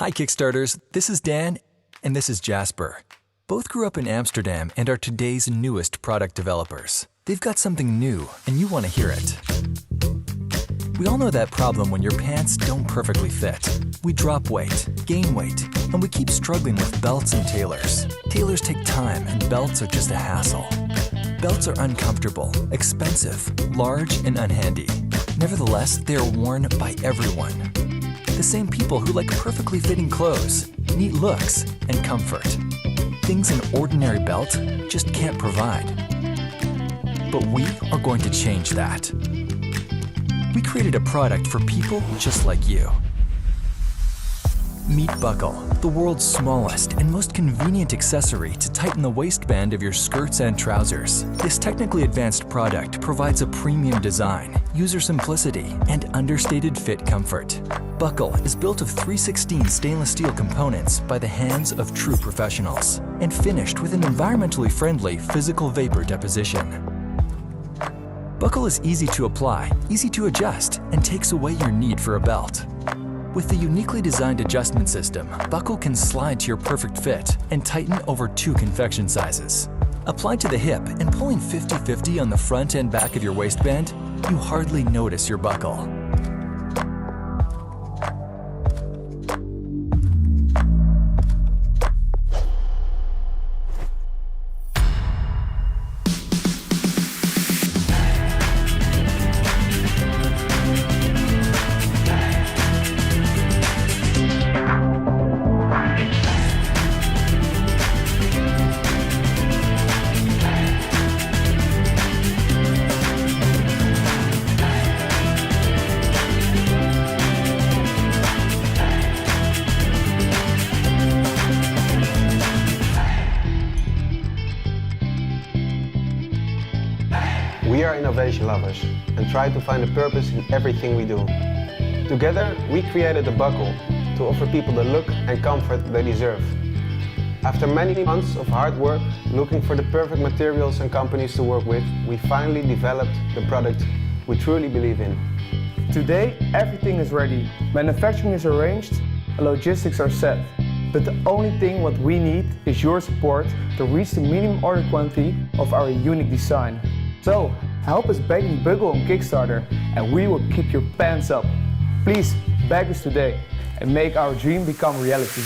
Hi Kickstarters, this is Dan and this is Jasper. Both grew up in Amsterdam and are today's newest product developers. They've got something new and you want to hear it. We all know that problem when your pants don't perfectly fit. We drop weight, gain weight, and we keep struggling with belts and tailors. Tailors take time and belts are just a hassle. Belts are uncomfortable, expensive, large, and unhandy. Nevertheless, they are worn by everyone. The same people who like perfectly fitting clothes, neat looks, and comfort. Things an ordinary belt just can't provide. But we are going to change that. We created a product for people just like you. Meet Bucqle, the world's smallest and most convenient accessory to tighten the waistband of your skirts and trousers. This technically advanced product provides a premium design, user simplicity, and understated fit comfort. Bucqle is built of 316 stainless steel components by the hands of true professionals and finished with an environmentally friendly physical vapor deposition. Bucqle is easy to apply, easy to adjust, and takes away your need for a belt. With the uniquely designed adjustment system, Bucqle can slide to your perfect fit and tighten over 2 confection sizes. Applied to the hip and pulling 50-50 on the front and back of your waistband, you hardly notice your buckle. We are innovation lovers and try to find a purpose in everything we do. Together, we created the Bucqle to offer people the look and comfort they deserve. After many months of hard work looking for the perfect materials and companies to work with, we finally developed the product we truly believe in. Today, everything is ready. Manufacturing is arranged and logistics are set. But the only thing what we need is your support to reach the minimum order quantity of our unique design. So, help us backing Bucqle on Kickstarter and we will keep your pants up. Please back us today and make our dream become reality.